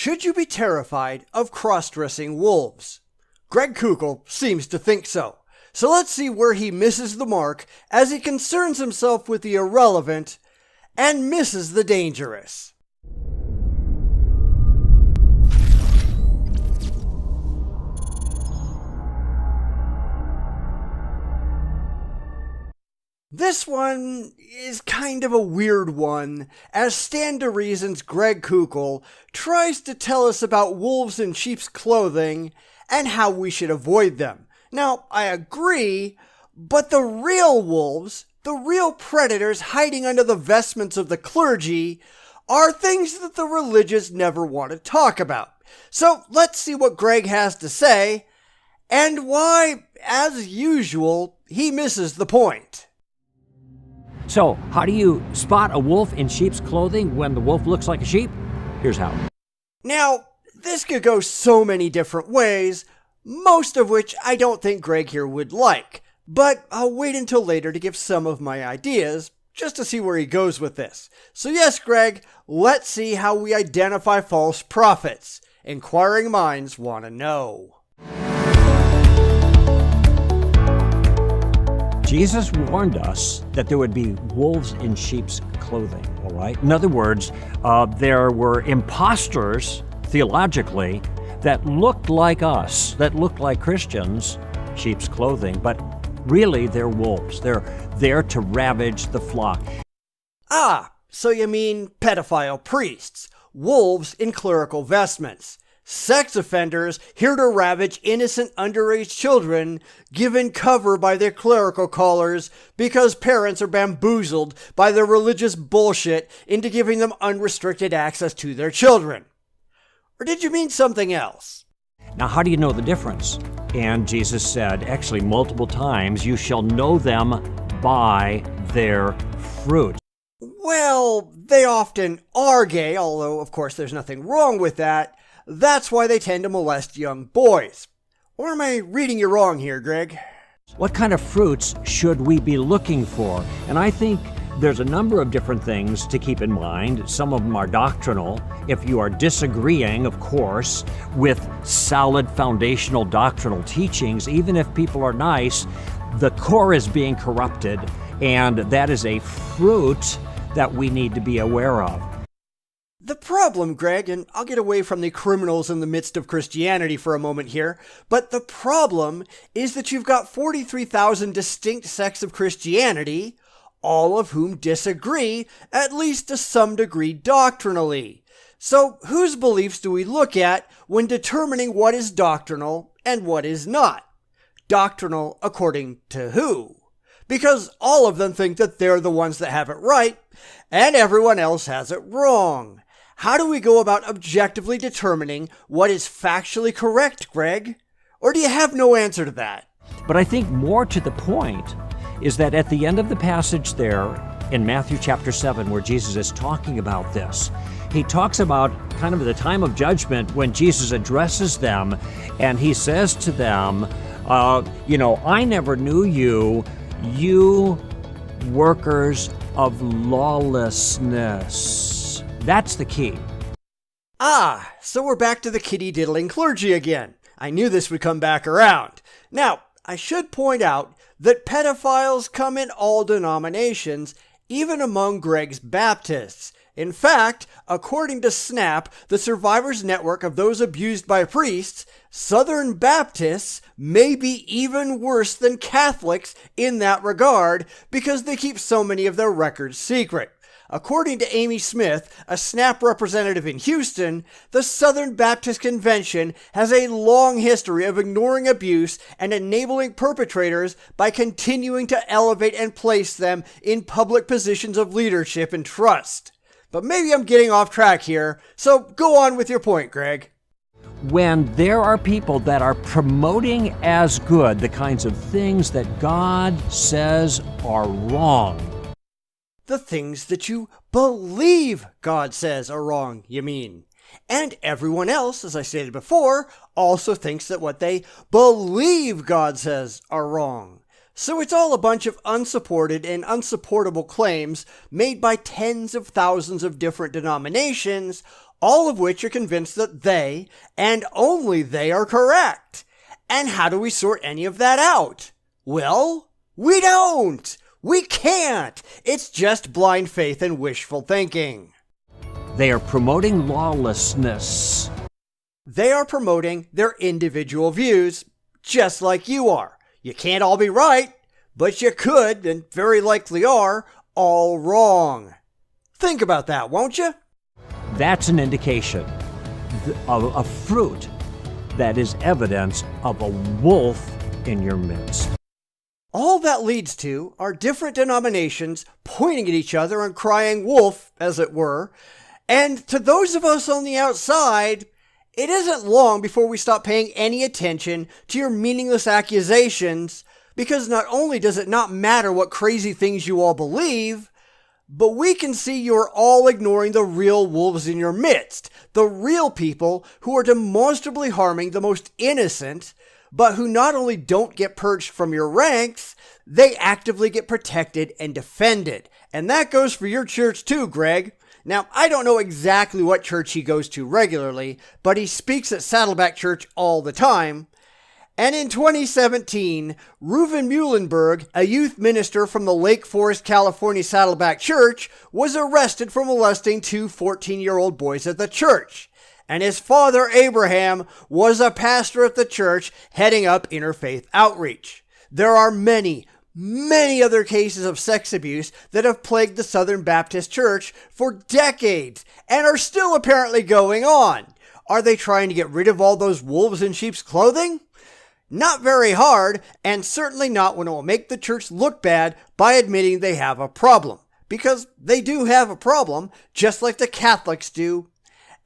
Should you be terrified of cross-dressing wolves? Greg Koukl seems to think so. So let's see where he misses the mark as he concerns himself with the irrelevant and misses the dangerous. This one is kind of a weird one, as Stand to Reason's Greg Koukl tries to tell us about wolves in sheep's clothing and how we should avoid them. Now, I agree, but the real wolves, the real predators hiding under the vestments of the clergy, are things that the religious never want to talk about. So let's see what Greg has to say, and why, as usual, he misses the point. So, how do you spot a wolf in sheep's clothing when the wolf looks like a sheep? Here's how. Now, this could go so many different ways, most of which I don't think Greg here would like, but I'll wait until later to give some of my ideas, just to see where he goes with this. So yes, Greg, let's see how we identify false prophets. Inquiring minds want to know. Jesus warned us that there would be wolves in sheep's clothing, all right? In other words, there were imposters, theologically, that looked like us, that looked like Christians, sheep's clothing, but really they're wolves. They're there to ravage the flock. Ah, so you mean pedophile priests, wolves in clerical vestments. Sex offenders here to ravage innocent underage children, given cover by their clerical collars because parents are bamboozled by their religious bullshit into giving them unrestricted access to their children. Or did you mean something else? Now, how do you know the difference? And Jesus said, actually multiple times, you shall know them by their fruit. Well, they often are gay, although of course there's nothing wrong with that. That's why they tend to molest young boys. Or am I reading you wrong here, Greg? What kind of fruits should we be looking for? And I think there's a number of different things to keep in mind. Some of them are doctrinal. If you are disagreeing, of course, with solid foundational doctrinal teachings, even if people are nice, the core is being corrupted, and that is a fruit that we need to be aware of. The problem, Greg, and I'll get away from the criminals in the midst of Christianity for a moment here, but the problem is that you've got 43,000 distinct sects of Christianity, all of whom disagree, at least to some degree doctrinally. So whose beliefs do we look at when determining what is doctrinal and what is not? Doctrinal according to who? Because all of them think that they're the ones that have it right, and everyone else has it wrong. How do we go about objectively determining what is factually correct, Greg? Or do you have no answer to that? But I think more to the point is that at the end of the passage there in Matthew chapter 7, where Jesus is talking about this, he talks about kind of the time of judgment when Jesus addresses them, and he says to them, I never knew you, you workers of lawlessness. That's the key. Ah, so we're back to the kitty-diddling clergy again. I knew this would come back around. Now, I should point out that pedophiles come in all denominations, even among Greg's Baptists. In fact, according to SNAP, the Survivors Network of those abused by priests, Southern Baptists may be even worse than Catholics in that regard because they keep so many of their records secret. According to Amy Smith, a SNAP representative in Houston, the Southern Baptist Convention has a long history of ignoring abuse and enabling perpetrators by continuing to elevate and place them in public positions of leadership and trust. But maybe I'm getting off track here, so go on with your point, Greg. When there are people that are promoting as good the kinds of things that God says are wrong, the things that you believe God says are wrong, you mean. And everyone else, as I stated before, also thinks that what they believe God says are wrong. So it's all a bunch of unsupported and unsupportable claims made by tens of thousands of different denominations, all of which are convinced that they, and only they, are correct. And how do we sort any of that out? Well, we don't! We can't! It's just blind faith and wishful thinking. They are promoting lawlessness. They are promoting their individual views, just like you are. You can't all be right, but you could, and very likely are, all wrong. Think about that, won't you? That's an indication of a fruit that is evidence of a wolf in your midst. All that leads to are different denominations pointing at each other and crying wolf, as it were. And to those of us on the outside, it isn't long before we stop paying any attention to your meaningless accusations, because not only does it not matter what crazy things you all believe, but we can see you're all ignoring the real wolves in your midst, the real people who are demonstrably harming the most innocent, but who not only don't get purged from your ranks, they actively get protected and defended. And that goes for your church too, Greg. Now, I don't know exactly what church he goes to regularly, but he speaks at Saddleback Church all the time. And in 2017, Reuven Muhlenberg, a youth minister from the Lake Forest, California Saddleback Church, was arrested for molesting two 14-year-old boys at the church. And his father, Abraham, was a pastor at the church heading up interfaith outreach. There are many other cases of sex abuse that have plagued the Southern Baptist Church for decades and are still apparently going on. Are they trying to get rid of all those wolves in sheep's clothing? Not very hard, and certainly not when it will make the church look bad by admitting they have a problem. Because they do have a problem, just like the Catholics do.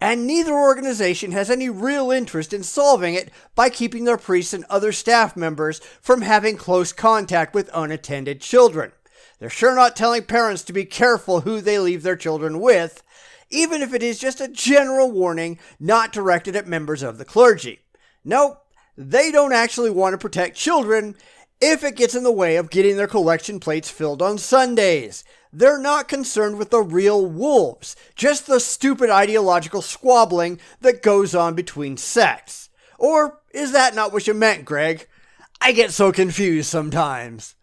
And neither organization has any real interest in solving it by keeping their priests and other staff members from having close contact with unattended children. They're sure not telling parents to be careful who they leave their children with, even if it is just a general warning not directed at members of the clergy. Nope, they don't actually want to protect children if it gets in the way of getting their collection plates filled on Sundays. They're not concerned with the real wolves, just the stupid ideological squabbling that goes on between sects. Or is that not what you meant, Greg? I get so confused sometimes.